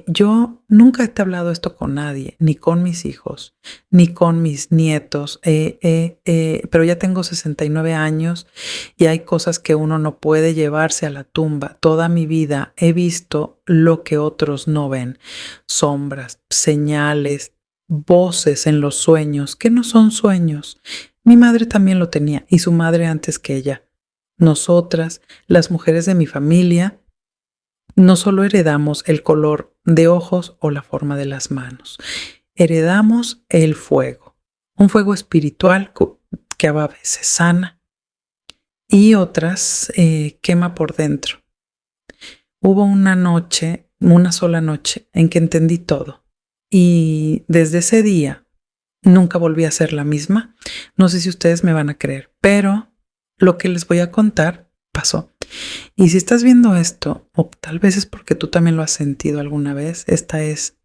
Yo nunca he hablado esto con nadie, ni con mis hijos, ni con mis nietos, pero ya tengo 69 años y hay cosas que uno no puede llevarse a la tumba. Toda mi vida he visto lo que otros no ven, sombras, señales, voces en los sueños, que no son sueños. Mi madre también lo tenía y su madre antes que ella. Nosotras, las mujeres de mi familia, no solo heredamos el color de ojos o la forma de las manos, heredamos el fuego, un fuego espiritual que a veces sana y otras quema por dentro. Hubo una noche, una sola noche, en que entendí todo y desde ese día nunca volví a ser la misma. No sé si ustedes me van a creer, pero lo que les voy a contar pasó. Y si estás viendo esto, o tal vez es porque tú también lo has sentido alguna vez, esta es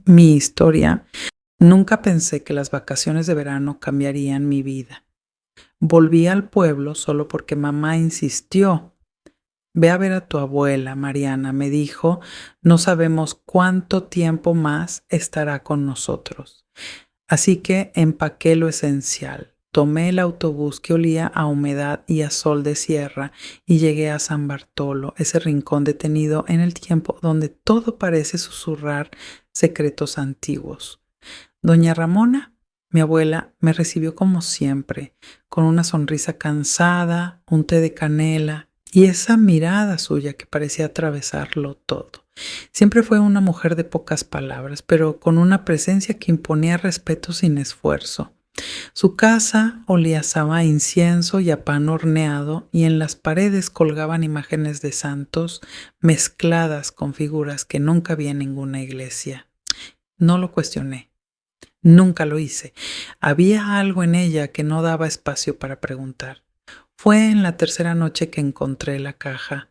mi historia. Nunca pensé que las vacaciones de verano cambiarían mi vida. Volví al pueblo solo porque mamá insistió. Ve a ver a tu abuela, Mariana, me dijo, no sabemos cuánto tiempo más estará con nosotros. Así que empaqué lo esencial. Tomé el autobús que olía a humedad y a sol de sierra y llegué a San Bartolo, ese rincón detenido en el tiempo donde todo parece susurrar secretos antiguos. Doña Ramona, mi abuela, me recibió como siempre, con una sonrisa cansada, un té de canela y esa mirada suya que parecía atravesarlo todo. Siempre fue una mujer de pocas palabras, pero con una presencia que imponía respeto sin esfuerzo. Su casa olía a incienso y a pan horneado y en las paredes colgaban imágenes de santos mezcladas con figuras que nunca vi en ninguna iglesia. No lo cuestioné, nunca lo hice. Había algo en ella que no daba espacio para preguntar. Fue en la tercera noche que encontré la caja.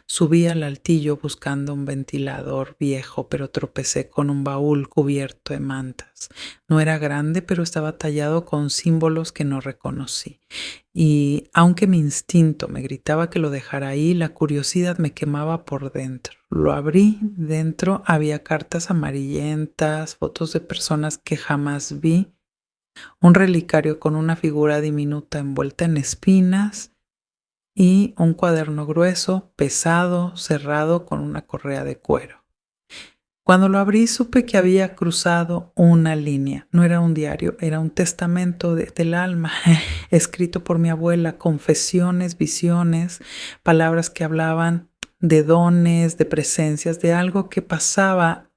Subí al altillo buscando un ventilador viejo, pero tropecé con un baúl cubierto de mantas. No era grande, pero estaba tallado con símbolos que no reconocí. Y aunque mi instinto me gritaba que lo dejara ahí, la curiosidad me quemaba por dentro. Lo abrí, dentro había cartas amarillentas, fotos de personas que jamás vi, un relicario con una figura diminuta envuelta en espinas, y un cuaderno grueso, pesado, cerrado con una correa de cuero. Cuando lo abrí supe que había cruzado una línea. No era un diario, era un testamento del alma, escrito por mi abuela, confesiones, visiones, palabras que hablaban de dones, de presencias, de algo que pasaba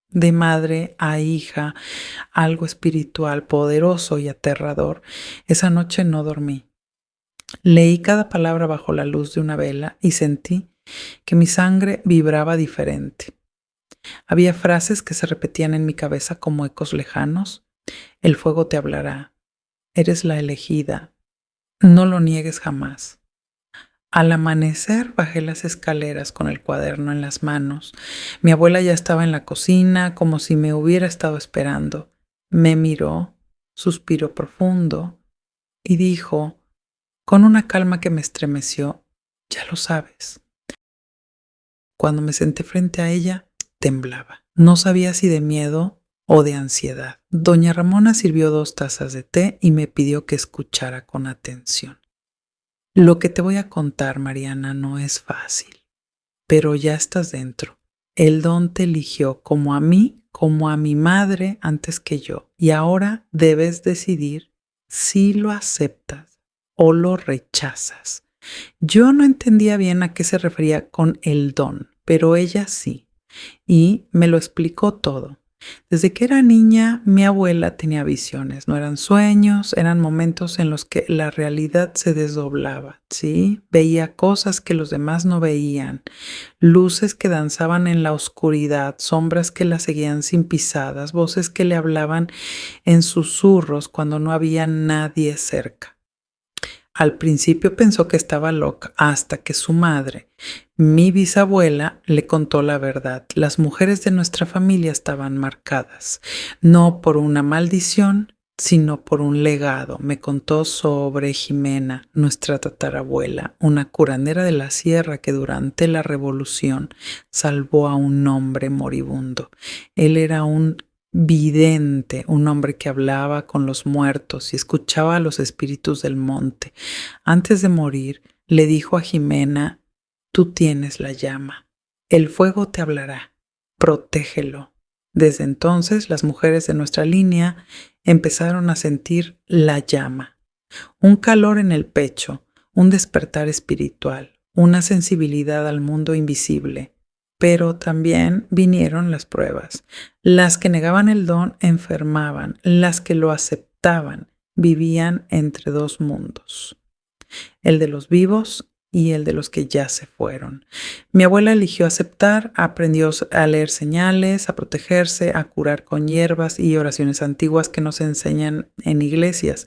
de madre a hija, algo espiritual, poderoso y aterrador. Esa noche no dormí. Leí cada palabra bajo la luz de una vela y sentí que mi sangre vibraba diferente. Había frases que se repetían en mi cabeza como ecos lejanos. El fuego te hablará. Eres la elegida. No lo niegues jamás. Al amanecer bajé las escaleras con el cuaderno en las manos. Mi abuela ya estaba en la cocina como si me hubiera estado esperando. Me miró, suspiró profundo y dijo, con una calma que me estremeció, ya lo sabes. Cuando me senté frente a ella, temblaba. No sabía si de miedo o de ansiedad. Doña Ramona sirvió 2 tazas de té y me pidió que escuchara con atención. Lo que te voy a contar, Mariana, no es fácil, pero ya estás dentro. El don te eligió como a mí, como a mi madre antes que yo, y ahora debes decidir si lo aceptas o lo rechazas. Yo no entendía bien a qué se refería con el don, pero ella sí, y me lo explicó todo. Desde que era niña, mi abuela tenía visiones, no eran sueños, eran momentos en los que la realidad se desdoblaba, ¿sí? Veía cosas que los demás no veían, luces que danzaban en la oscuridad, sombras que la seguían sin pisadas, voces que le hablaban en susurros cuando no había nadie cerca. Al principio pensó que estaba loca hasta que su madre, mi bisabuela, le contó la verdad. Las mujeres de nuestra familia estaban marcadas, no por una maldición, sino por un legado. Me contó sobre Jimena, nuestra tatarabuela, una curandera de la sierra que durante la revolución salvó a un hombre moribundo. Él era un vidente, un hombre que hablaba con los muertos y escuchaba a los espíritus del monte. Antes de morir, le dijo a Jimena: tú tienes la llama, el fuego te hablará, protégelo. Desde entonces, las mujeres de nuestra línea empezaron a sentir la llama, un calor en el pecho, un despertar espiritual, una sensibilidad al mundo invisible. Pero también vinieron las pruebas. Las que negaban el don enfermaban, las que lo aceptaban vivían entre dos mundos, el de los vivos y el de los que ya se fueron. Mi abuela eligió aceptar, aprendió a leer señales, a protegerse, a curar con hierbas y oraciones antiguas que nos enseñan en iglesias,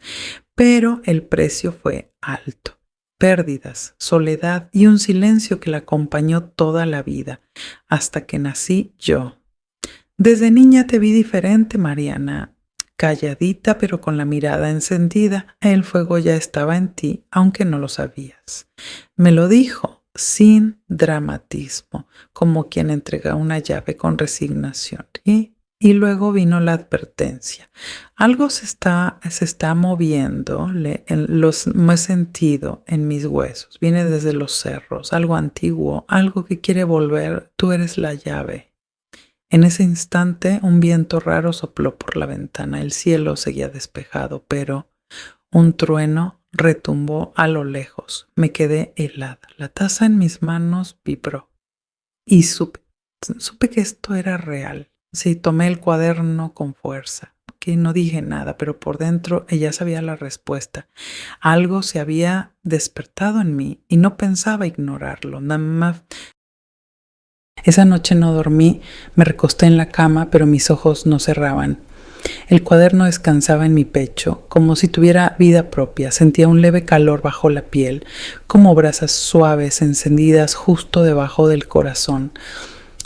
pero el precio fue alto. Pérdidas, soledad y un silencio que la acompañó toda la vida, hasta que nací yo. Desde niña te vi diferente, Mariana. Calladita pero con la mirada encendida. El fuego ya estaba en ti, aunque no lo sabías. Me lo dijo sin dramatismo, como quien entrega una llave con resignación. Y luego vino la advertencia. Algo se está moviendo, lo he sentido en mis huesos. Viene desde los cerros, algo antiguo, algo que quiere volver. Tú eres la llave. En ese instante, un viento raro sopló por la ventana. El cielo seguía despejado, pero un trueno retumbó a lo lejos. Me quedé helada. La taza en mis manos vibró. Y supe que esto era real. Sí, tomé el cuaderno con fuerza. Que no dije nada, pero por dentro ella sabía la respuesta. Algo se había despertado en mí y no pensaba ignorarlo. Nada más. Esa noche no dormí, me recosté en la cama, pero mis ojos no cerraban. El cuaderno descansaba en mi pecho, como si tuviera vida propia. Sentía un leve calor bajo la piel, como brasas suaves encendidas justo debajo del corazón.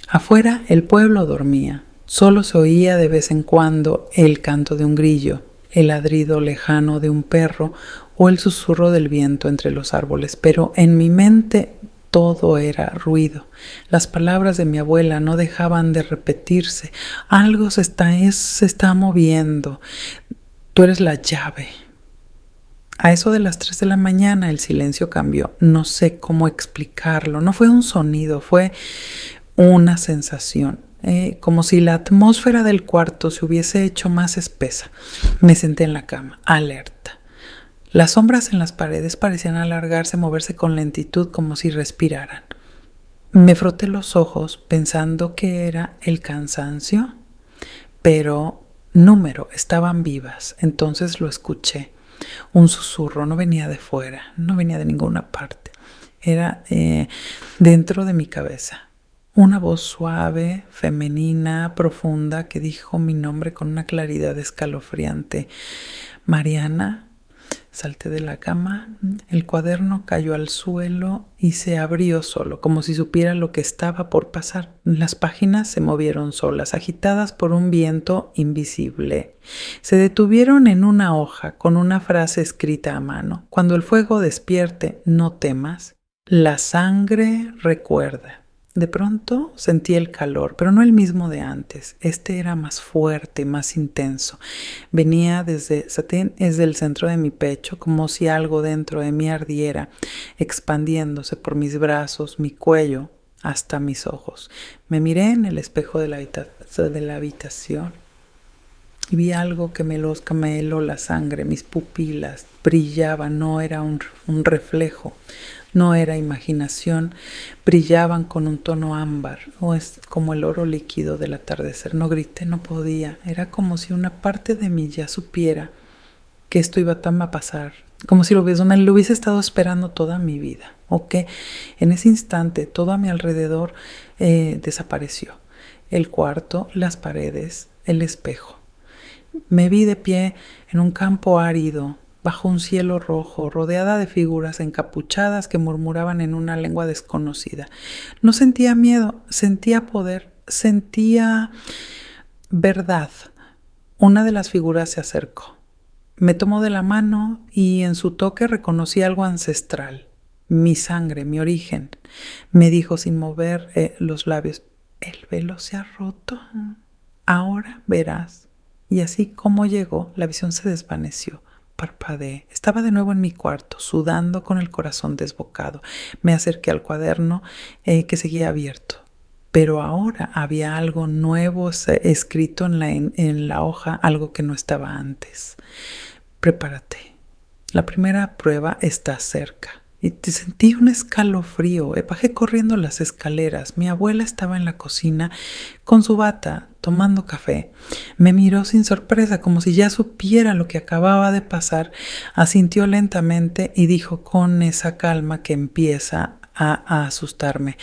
Afuera el pueblo dormía. Solo se oía de vez en cuando el canto de un grillo, el ladrido lejano de un perro o el susurro del viento entre los árboles, pero en mi mente todo era ruido. Las palabras de mi abuela no dejaban de repetirse. Algo se está moviendo. Tú eres la llave. A eso de las 3 de la mañana el silencio cambió. No sé cómo explicarlo. No fue un sonido, fue una sensación. Como si la atmósfera del cuarto se hubiese hecho más espesa. Me senté en la cama, alerta. Las sombras en las paredes parecían alargarse, moverse con lentitud como si respiraran. Me froté los ojos pensando que era el cansancio, pero estaban vivas. Entonces lo escuché. Un susurro, no venía de fuera, no venía de ninguna parte. Era dentro de mi cabeza. Una voz suave, femenina, profunda, que dijo mi nombre con una claridad escalofriante. Mariana. Salté de la cama, el cuaderno cayó al suelo y se abrió solo, como si supiera lo que estaba por pasar. Las páginas se movieron solas, agitadas por un viento invisible. Se detuvieron en una hoja con una frase escrita a mano. Cuando el fuego despierte, no temas. La sangre recuerda. De pronto sentí el calor, pero no el mismo de antes. Este era más fuerte, más intenso. Venía desde el centro de mi pecho, como si algo dentro de mí ardiera, expandiéndose por mis brazos, mi cuello, hasta mis ojos. Me miré en el espejo de la habitación y vi algo que me heló la sangre. Mis pupilas brillaban, no era un reflejo. No era imaginación, brillaban con un tono ámbar, o es como el oro líquido del atardecer. No grité, no podía. Era como si una parte de mí ya supiera que esto iba a pasar, como si lo hubiese estado esperando toda mi vida, o que en ese instante todo a mi alrededor desapareció. El cuarto, las paredes, el espejo. Me vi de pie en un campo árido, bajo un cielo rojo, rodeada de figuras encapuchadas que murmuraban en una lengua desconocida. No sentía miedo, sentía poder, sentía verdad. Una de las figuras se acercó. Me tomó de la mano y en su toque reconocí algo ancestral, mi sangre, mi origen. Me dijo sin mover los labios, el velo se ha roto, ahora verás. Y así como llegó, la visión se desvaneció. Parpadeé. Estaba de nuevo en mi cuarto, sudando con el corazón desbocado. Me acerqué al cuaderno que seguía abierto. Pero ahora había algo nuevo escrito en la hoja, algo que no estaba antes. Prepárate. La primera prueba está cerca. Y te sentí un escalofrío. Bajé corriendo las escaleras. Mi abuela estaba en la cocina con su bata, tomando café. Me miró sin sorpresa, como si ya supiera lo que acababa de pasar. Asintió lentamente y dijo con esa calma que empieza a asustarme.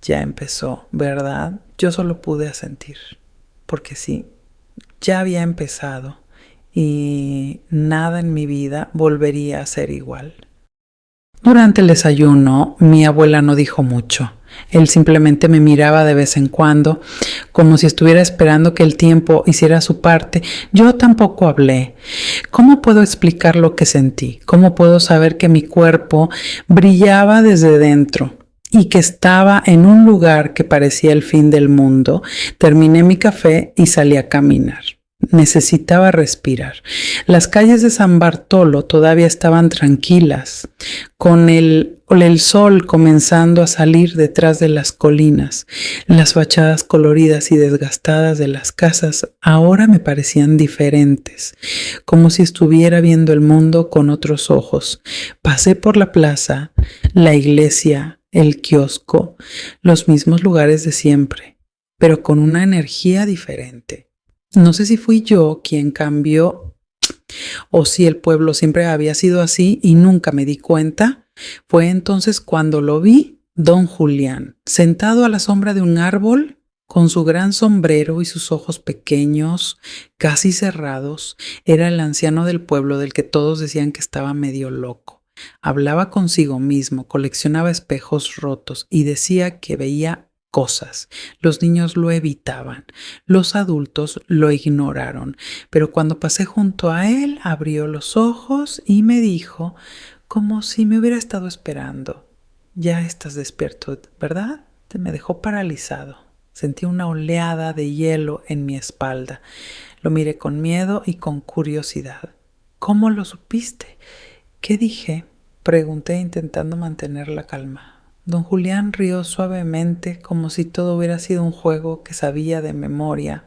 Ya empezó, ¿verdad? Yo solo pude asentir. Porque sí, ya había empezado. Y nada en mi vida volvería a ser igual. Durante el desayuno, mi abuela no dijo mucho. Él simplemente me miraba de vez en cuando, como si estuviera esperando que el tiempo hiciera su parte. Yo tampoco hablé. ¿Cómo puedo explicar lo que sentí? ¿Cómo puedo saber que mi cuerpo brillaba desde dentro y que estaba en un lugar que parecía el fin del mundo? Terminé mi café y salí a caminar. Necesitaba respirar. Las calles de San Bartolo todavía estaban tranquilas, con el sol comenzando a salir detrás de las colinas. Las fachadas coloridas y desgastadas de las casas ahora me parecían diferentes, como si estuviera viendo el mundo con otros ojos. Pasé por la plaza, la iglesia, el kiosco, los mismos lugares de siempre, pero con una energía diferente. No sé si fui yo quien cambió o si el pueblo siempre había sido así y nunca me di cuenta. Fue entonces cuando lo vi, don Julián, sentado a la sombra de un árbol, con su gran sombrero y sus ojos pequeños, casi cerrados. Era el anciano del pueblo del que todos decían que estaba medio loco. Hablaba consigo mismo, coleccionaba espejos rotos y decía que veía cosas. Los niños lo evitaban, los adultos lo ignoraron, pero cuando pasé junto a él, abrió los ojos y me dijo, como si me hubiera estado esperando, ya estás despierto, ¿verdad? Me dejó paralizado. Sentí una oleada de hielo en mi espalda. Lo miré con miedo y con curiosidad. ¿Cómo lo supiste? ¿Qué dije? Pregunté intentando mantener la calma. Don Julián rió suavemente, como si todo hubiera sido un juego que sabía de memoria.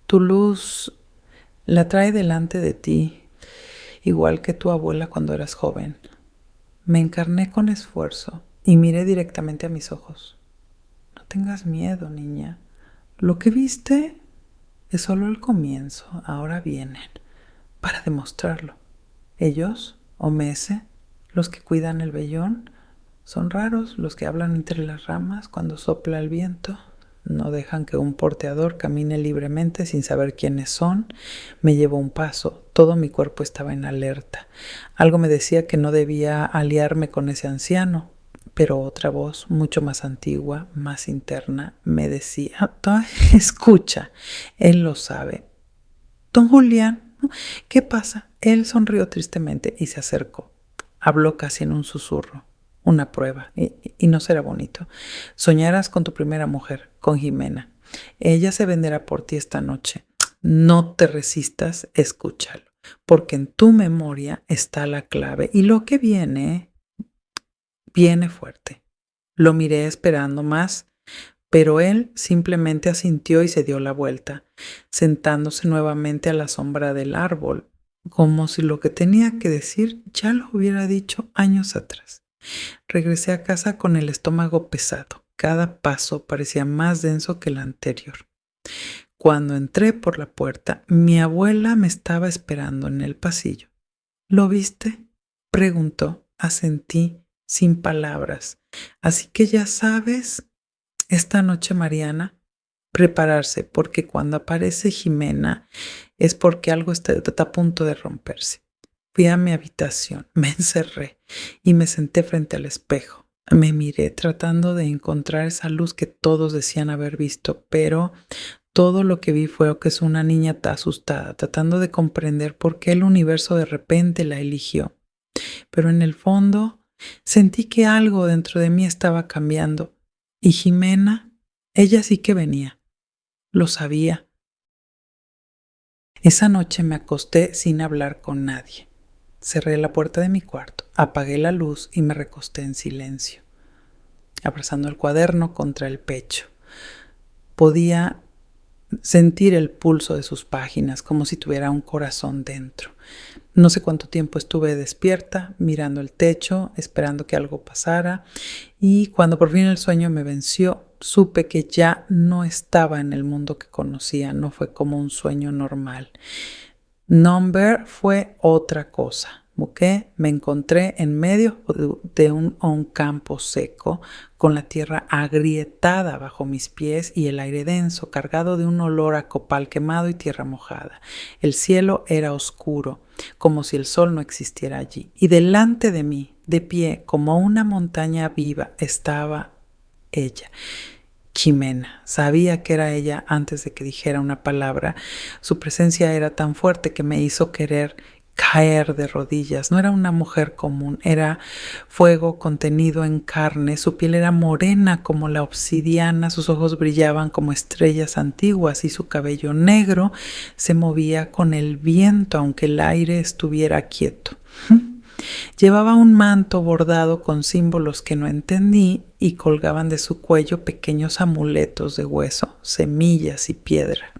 Tu luz la trae delante de ti, igual que tu abuela cuando eras joven. Me encarné con esfuerzo y miré directamente a mis ojos. No tengas miedo, niña. Lo que viste es solo el comienzo. Ahora vienen para demostrarlo. Ellos, Omese, los que cuidan el vellón, son raros los que hablan entre las ramas cuando sopla el viento. No dejan que un porteador camine libremente sin saber quiénes son. Me llevó un paso. Todo mi cuerpo estaba en alerta. Algo me decía que no debía aliarme con ese anciano, pero otra voz, mucho más antigua, más interna, me decía, escucha, él lo sabe. Don Julián, ¿qué pasa? Él sonrió tristemente y se acercó. Habló casi en un susurro. Una prueba, y no será bonito. Soñarás con tu primera mujer, con Jimena. Ella se venderá por ti esta noche. No te resistas, escúchalo, porque en tu memoria está la clave. Y lo que viene fuerte. Lo miré esperando más, pero él simplemente asintió y se dio la vuelta, sentándose nuevamente a la sombra del árbol, como si lo que tenía que decir ya lo hubiera dicho años atrás. Regresé a casa con el estómago pesado. Cada paso parecía más denso que el anterior. Cuando entré por la puerta, mi abuela me estaba esperando en el pasillo. ¿Lo viste?, preguntó. Asentí sin palabras. Así que ya sabes, esta noche, Mariana, prepararse, porque cuando aparece Jimena es porque algo está a punto de romperse. Fui a mi habitación, me encerré y me senté frente al espejo. Me miré tratando de encontrar esa luz que todos decían haber visto, pero Todo lo que vi fue que es una niña asustada, tratando de comprender por qué el universo de repente la eligió. Pero en el fondo sentí que algo dentro de mí estaba cambiando. Y Jimena, ella sí que venía. Lo sabía. Esa noche me acosté sin hablar con nadie. Cerré la puerta de mi cuarto, apagué la luz y me recosté en silencio, abrazando el cuaderno contra el pecho. Podía sentir el pulso de sus páginas como si tuviera un corazón dentro. No sé cuánto tiempo estuve despierta, mirando el techo, esperando que algo pasara, y cuando por fin el sueño me venció, supe que ya no estaba en el mundo que conocía, no fue como un sueño normal. Number fue otra cosa. ¿Okay? Me encontré en medio de un campo seco, con la tierra agrietada bajo mis pies y el aire denso, cargado de un olor a copal quemado y tierra mojada. El cielo era oscuro, como si el sol no existiera allí. Y delante de mí, de pie, como una montaña viva, estaba ella. Jimena. Sabía que era ella antes de que dijera una palabra. Su presencia era tan fuerte que me hizo querer caer de rodillas. No era una mujer común, era fuego contenido en carne. Su piel era morena como la obsidiana, sus ojos brillaban como estrellas antiguas y su cabello negro se movía con el viento aunque el aire estuviera quieto. Llevaba un manto bordado con símbolos que no entendí y colgaban de su cuello pequeños amuletos de hueso, semillas y piedra.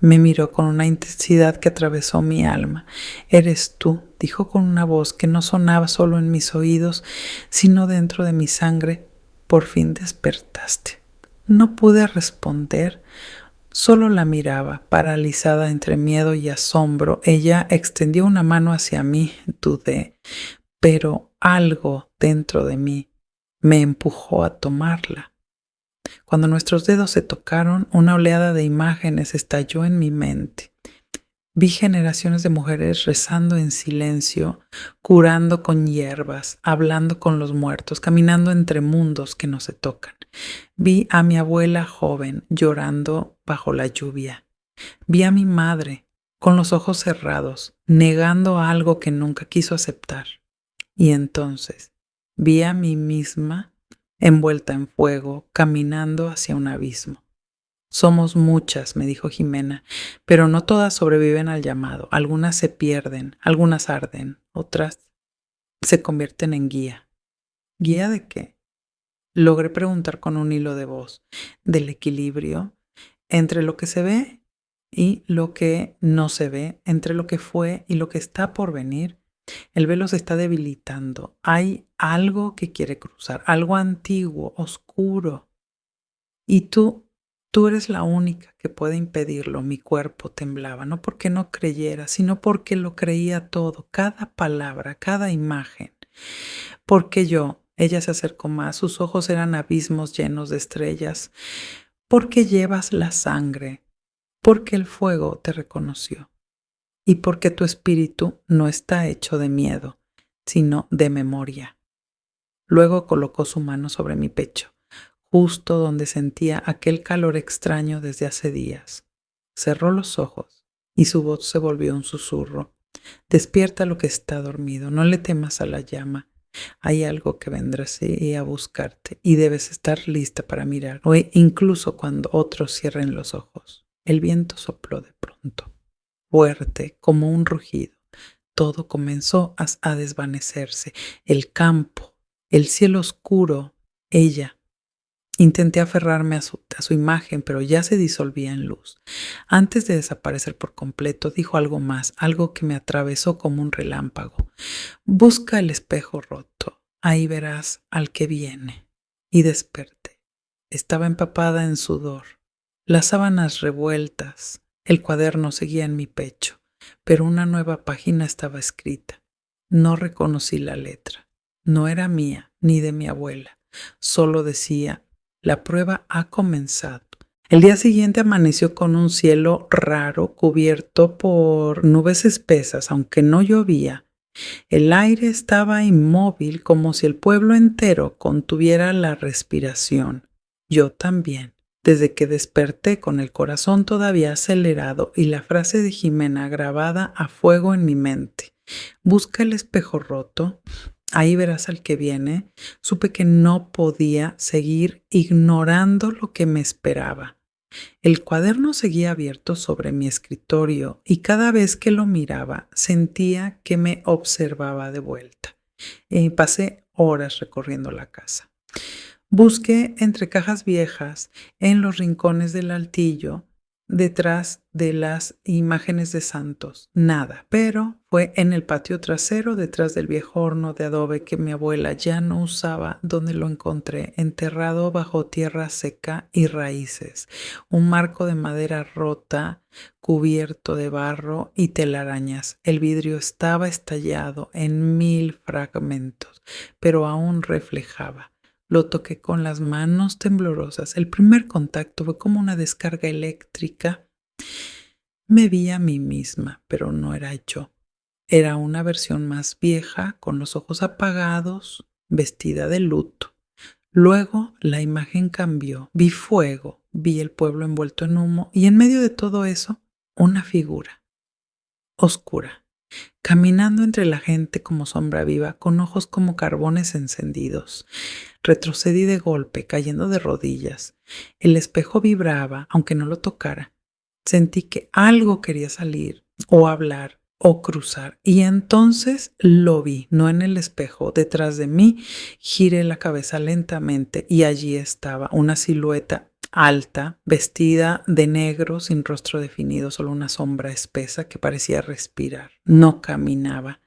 Me miró con una intensidad que atravesó mi alma. «Eres tú», dijo con una voz que no sonaba solo en mis oídos, sino dentro de mi sangre. «Por fin despertaste». No pude responder. Solo la miraba, paralizada entre miedo y asombro. Ella extendió una mano hacia mí. Dudé, pero algo dentro de mí me empujó a tomarla. Cuando nuestros dedos se tocaron, una oleada de imágenes estalló en mi mente. Vi generaciones de mujeres rezando en silencio, curando con hierbas, hablando con los muertos, caminando entre mundos que no se tocan. Vi a mi abuela joven llorando bajo la lluvia. Vi a mi madre con los ojos cerrados, negando algo que nunca quiso aceptar. Y entonces vi a mí misma envuelta en fuego, caminando hacia un abismo. «Somos muchas», me dijo Jimena, «pero no todas sobreviven al llamado. Algunas se pierden, algunas arden, otras se convierten en guía». ¿Guía de qué? Logré preguntar con un hilo de voz. Del equilibrio entre lo que se ve y lo que no se ve, entre lo que fue y lo que está por venir. El velo se está debilitando. Hay algo que quiere cruzar, algo antiguo, oscuro. Y tú eres la única que puede impedirlo. Mi cuerpo temblaba, no porque no creyera, sino porque lo creía todo, cada palabra, cada imagen. Porque ella se acercó más, sus ojos eran abismos llenos de estrellas. Porque llevas la sangre, porque el fuego te reconoció. Y porque tu espíritu no está hecho de miedo, sino de memoria. Luego colocó su mano sobre mi pecho, justo donde sentía aquel calor extraño desde hace días. Cerró los ojos y su voz se volvió un susurro. «Despierta lo que está dormido, no le temas a la llama. Hay algo que vendrá así a buscarte y debes estar lista para mirar, o incluso cuando otros cierren los ojos». El viento sopló de pronto, fuerte como un rugido. Todo comenzó a desvanecerse. El campo, el cielo oscuro, ella. Intenté aferrarme a su imagen, pero ya se disolvía en luz. Antes de desaparecer por completo, dijo algo más, algo que me atravesó como un relámpago. «Busca el espejo roto, ahí verás al que viene». Y desperté. Estaba empapada en sudor, las sábanas revueltas, el cuaderno seguía en mi pecho, pero una nueva página estaba escrita. No reconocí la letra. No era mía ni de mi abuela. Solo decía: «La prueba ha comenzado». El día siguiente amaneció con un cielo raro cubierto por nubes espesas, aunque no llovía. El aire estaba inmóvil como si el pueblo entero contuviera la respiración. Yo también. Desde que desperté con el corazón todavía acelerado y la frase de Jimena grabada a fuego en mi mente. Busca el espejo roto, ahí verás al que viene. Supe que no podía seguir ignorando lo que me esperaba. El cuaderno seguía abierto sobre mi escritorio y cada vez que lo miraba sentía que me observaba de vuelta. Pasé horas recorriendo la casa. Busqué entre cajas viejas, en los rincones del altillo, detrás de las imágenes de santos. Nada, pero fue en el patio trasero, detrás del viejo horno de adobe que mi abuela ya no usaba, donde lo encontré, enterrado bajo tierra seca y raíces. Un marco de madera rota, cubierto de barro y telarañas. El vidrio estaba estallado en 1000 fragmentos, pero aún reflejaba. Lo toqué con las manos temblorosas. El primer contacto fue como una descarga eléctrica. Me vi a mí misma, pero no era yo. Era una versión más vieja, con los ojos apagados, vestida de luto. Luego la imagen cambió. Vi fuego, vi el pueblo envuelto en humo y en medio de todo eso, una figura oscura, caminando entre la gente como sombra viva, con ojos como carbones encendidos. Retrocedí de golpe, cayendo de rodillas. El espejo vibraba, aunque no lo tocara. Sentí que algo quería salir, o hablar, o cruzar. Y entonces lo vi, no en el espejo, detrás de mí. Giré la cabeza lentamente y allí estaba una silueta alta, vestida de negro, sin rostro definido, solo una sombra espesa que parecía respirar. No caminaba,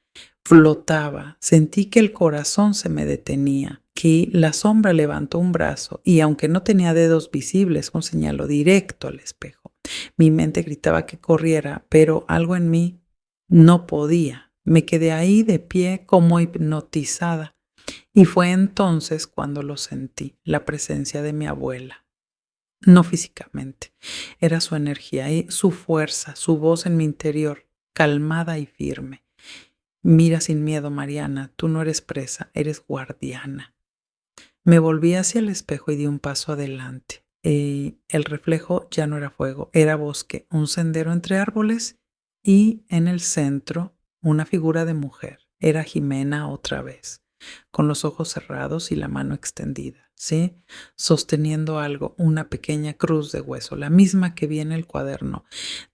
flotaba. Sentí que el corazón se me detenía. Que la sombra levantó un brazo y aunque no tenía dedos visibles, un señaló directo al espejo. Mi mente gritaba que corriera, pero algo en mí no podía. Me quedé ahí de pie como hipnotizada. Y fue entonces cuando lo sentí, la presencia de mi abuela. No físicamente, era su energía y su fuerza, su voz en mi interior, calmada y firme. Mira sin miedo, Mariana, tú no eres presa, eres guardiana. Me volví hacia el espejo y di un paso adelante. El reflejo ya no era fuego, era bosque, un sendero entre árboles y en el centro una figura de mujer. Era Jimena otra vez, con los ojos cerrados y la mano extendida, ¿sí? Sosteniendo algo, una pequeña cruz de hueso, la misma que vi en el cuaderno,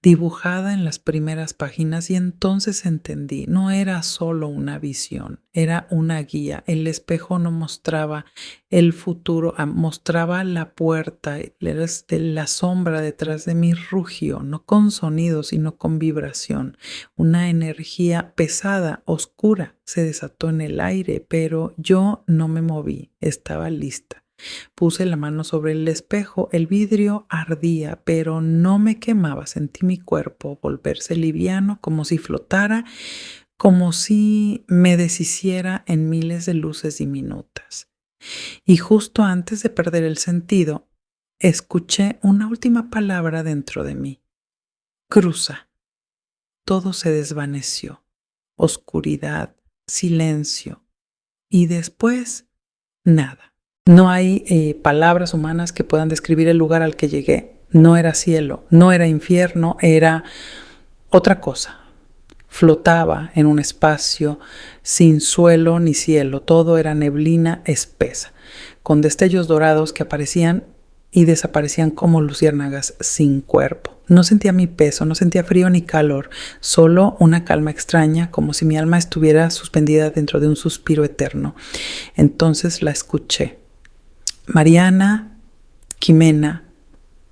dibujada en las primeras páginas, y entonces entendí, no era solo una visión, era una guía. El espejo no mostraba el futuro, mostraba la puerta, la sombra detrás de mí rugió, no con sonido, sino con vibración. Una energía pesada, oscura, se desató en el aire, pero yo no me moví, estaba lista. Puse la mano sobre el espejo, el vidrio ardía, pero no me quemaba. Sentí mi cuerpo volverse liviano, como si flotara, como si me deshiciera en miles de luces diminutas. Y justo antes de perder el sentido, escuché una última palabra dentro de mí. Cruza. Todo se desvaneció. Oscuridad, silencio. Y después, nada. No hay palabras humanas que puedan describir el lugar al que llegué. No era cielo, no era infierno, era otra cosa. Flotaba en un espacio sin suelo ni cielo. Todo era neblina espesa, con destellos dorados que aparecían y desaparecían como luciérnagas sin cuerpo. No sentía mi peso, no sentía frío ni calor, solo una calma extraña, como si mi alma estuviera suspendida dentro de un suspiro eterno. Entonces la escuché. Mariana, Jimena,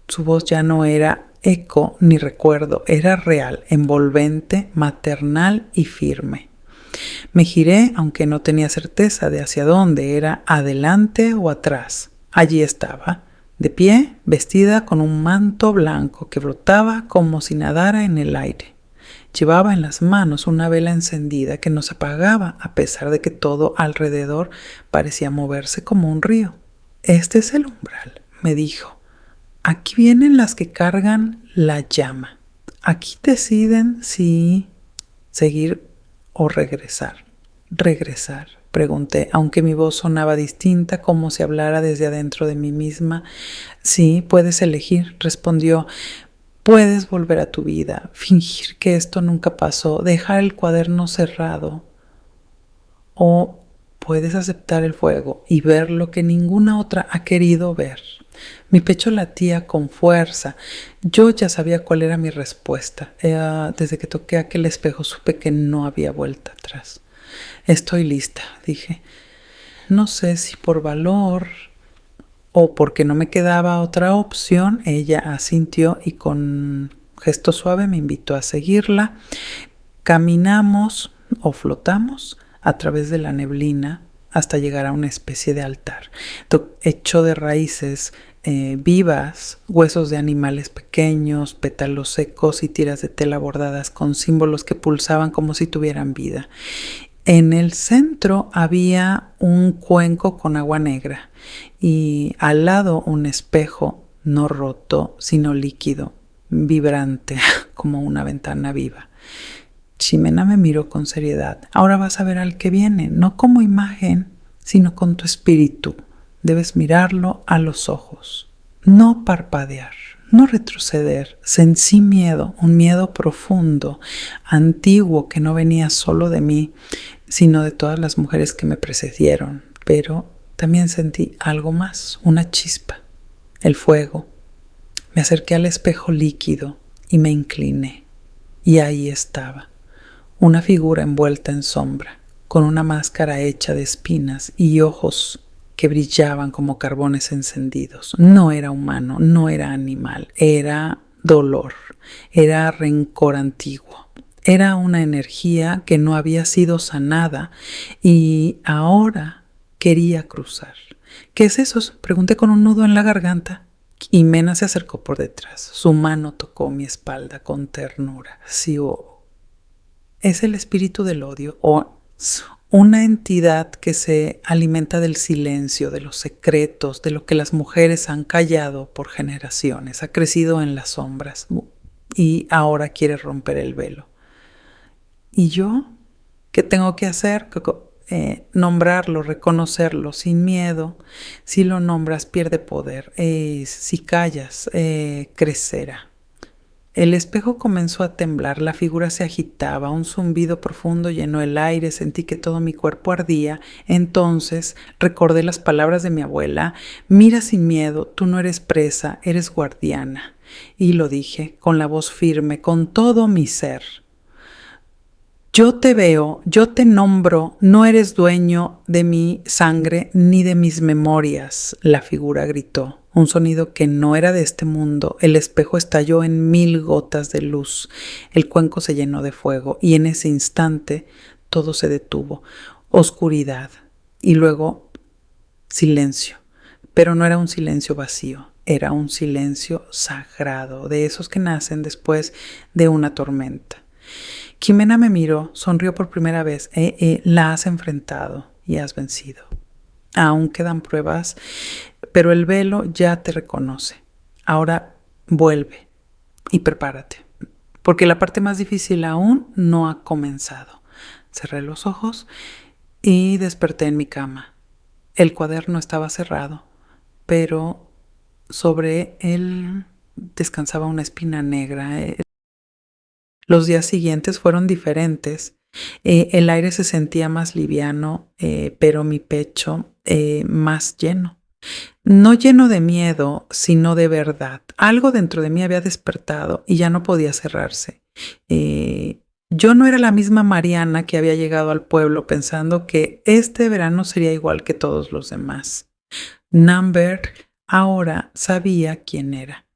su voz ya no era eco ni recuerdo, era real, envolvente, maternal y firme. Me giré, aunque no tenía certeza de hacia dónde, era adelante o atrás. Allí estaba, de pie, vestida con un manto blanco que brotaba como si nadara en el aire. Llevaba en las manos una vela encendida que no se apagaba a pesar de que todo alrededor parecía moverse como un río. Este es el umbral, me dijo. Aquí vienen las que cargan la llama. Aquí deciden si seguir o regresar. Regresar. Pregunté, aunque mi voz sonaba distinta, como si hablara desde adentro de mí misma. Sí, puedes elegir, respondió. Puedes volver a tu vida, fingir que esto nunca pasó, dejar el cuaderno cerrado, o puedes aceptar el fuego y ver lo que ninguna otra ha querido ver. Mi pecho latía con fuerza. Yo ya sabía cuál era mi respuesta. Desde que toqué aquel espejo supe que no había vuelta atrás. Estoy lista, dije. No sé si por valor o porque no me quedaba otra opción. Ella asintió y con gesto suave me invitó a seguirla. Caminamos o flotamos a través de la neblina hasta llegar a una especie de altar, hecho de raíces vivas, huesos de animales pequeños, pétalos secos y tiras de tela bordadas con símbolos que pulsaban como si tuvieran vida. En el centro había un cuenco con agua negra y al lado un espejo no roto, sino líquido, vibrante, como una ventana viva. Ximena me miró con seriedad. Ahora vas a ver al que viene, no como imagen, sino con tu espíritu. Debes mirarlo a los ojos, no parpadear, no retroceder. Sentí miedo, un miedo profundo, antiguo, que no venía solo de mí, sino de todas las mujeres que me precedieron. Pero también sentí algo más, una chispa, el fuego. Me acerqué al espejo líquido y me incliné. Y ahí estaba, una figura envuelta en sombra, con una máscara hecha de espinas y ojos que brillaban como carbones encendidos. No era humano, no era animal, era dolor, era rencor antiguo. Era una energía que no había sido sanada y ahora quería cruzar. ¿Qué es eso? Pregunté con un nudo en la garganta. Y Mena se acercó por detrás. Su mano tocó mi espalda con ternura. Sí, es el espíritu del odio o una entidad que se alimenta del silencio, de los secretos, de lo que las mujeres han callado por generaciones. Ha crecido en las sombras y ahora quiere romper el velo. ¿Y yo qué tengo que hacer? Nombrarlo, reconocerlo sin miedo. Si lo nombras, pierde poder. Si callas, crecerá. El espejo comenzó a temblar, la figura se agitaba, un zumbido profundo llenó el aire, sentí que todo mi cuerpo ardía. Entonces recordé las palabras de mi abuela: mira sin miedo, tú no eres presa, eres guardiana. Y lo dije con la voz firme, con todo mi ser. Yo te veo, yo te nombro, no eres dueño de mi sangre ni de mis memorias, la figura gritó. Un sonido que no era de este mundo. El espejo estalló en 1000 gotas de luz. El cuenco se llenó de fuego y en ese instante todo se detuvo. Oscuridad y luego silencio. Pero no era un silencio vacío, era un silencio sagrado, de esos que nacen después de una tormenta. Ximena me miró, sonrió por primera vez. La has enfrentado y has vencido. Aún quedan pruebas, pero el velo ya te reconoce. Ahora vuelve y prepárate, porque la parte más difícil aún no ha comenzado. Cerré los ojos y desperté en mi cama. El cuaderno estaba cerrado, pero sobre él descansaba una espina negra. Los días siguientes fueron diferentes. El aire se sentía más liviano, pero mi pecho más lleno. No lleno de miedo, sino de verdad. Algo dentro de mí había despertado y ya no podía cerrarse. Yo no era la misma Mariana que había llegado al pueblo pensando que este verano sería igual que todos los demás. Number ahora sabía quién era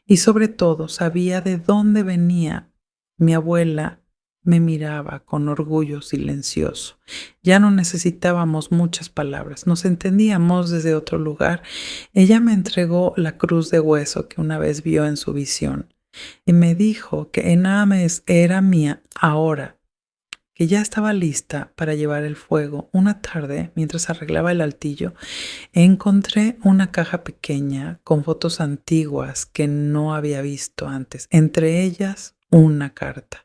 y sobre todo sabía de dónde venía. Mi abuela me miraba con orgullo silencioso. Ya no necesitábamos muchas palabras, nos entendíamos desde otro lugar. Ella me entregó la cruz de hueso que una vez vio en su visión y me dijo que Enames era mía ahora, que ya estaba lista para llevar el fuego. Una tarde, mientras arreglaba el altillo, encontré una caja pequeña con fotos antiguas que no había visto antes, entre ellas una carta.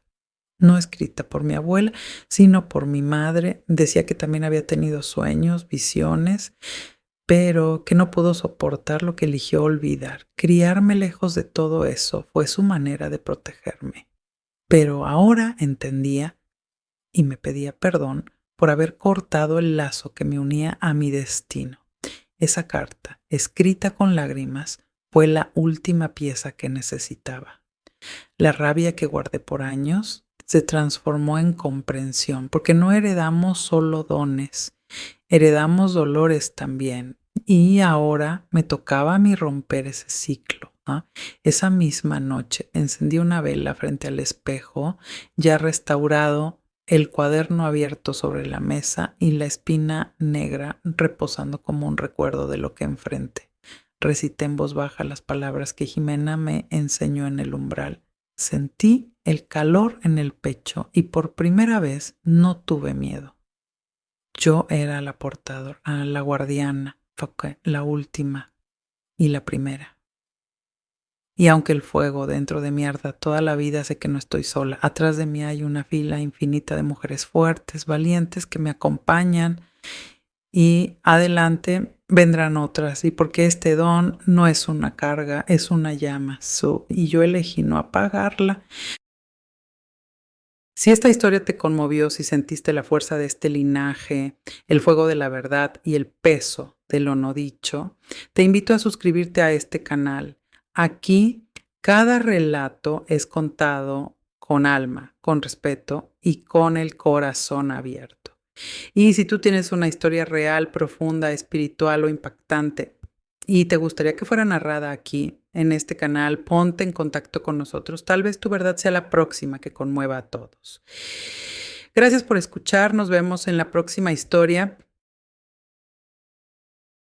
no escrita por mi abuela, sino por mi madre. Decía que también había tenido sueños, visiones, pero que no pudo soportar lo que eligió olvidar. Criarme lejos de todo eso fue su manera de protegerme. Pero ahora entendía y me pedía perdón por haber cortado el lazo que me unía a mi destino. Esa carta, escrita con lágrimas, fue la última pieza que necesitaba. La rabia que guardé por años se transformó en comprensión, porque no heredamos solo dones, heredamos dolores también. Y ahora me tocaba a mí romper ese ciclo. Esa misma noche encendí una vela frente al espejo, ya restaurado, el cuaderno abierto sobre la mesa y la espina negra reposando como un recuerdo de lo que enfrenté. Recité en voz baja las palabras que Jimena me enseñó en el umbral. Sentí el calor en el pecho y por primera vez no tuve miedo. Yo era la portadora, la guardiana, la última y la primera. Y aunque el fuego dentro de mí arda toda la vida, sé que no estoy sola. Atrás de mí hay una fila infinita de mujeres fuertes, valientes, que me acompañan. Y adelante vendrán otras. Y porque este don no es una carga, es una llama. Y yo elegí no apagarla. Si esta historia te conmovió, si sentiste la fuerza de este linaje, el fuego de la verdad y el peso de lo no dicho, te invito a suscribirte a este canal. Aquí cada relato es contado con alma, con respeto y con el corazón abierto. Y si tú tienes una historia real, profunda, espiritual o impactante y te gustaría que fuera narrada aquí, en este canal, ponte en contacto con nosotros. Tal vez tu verdad sea la próxima que conmueva a todos. Gracias por escuchar. Nos vemos en la próxima historia.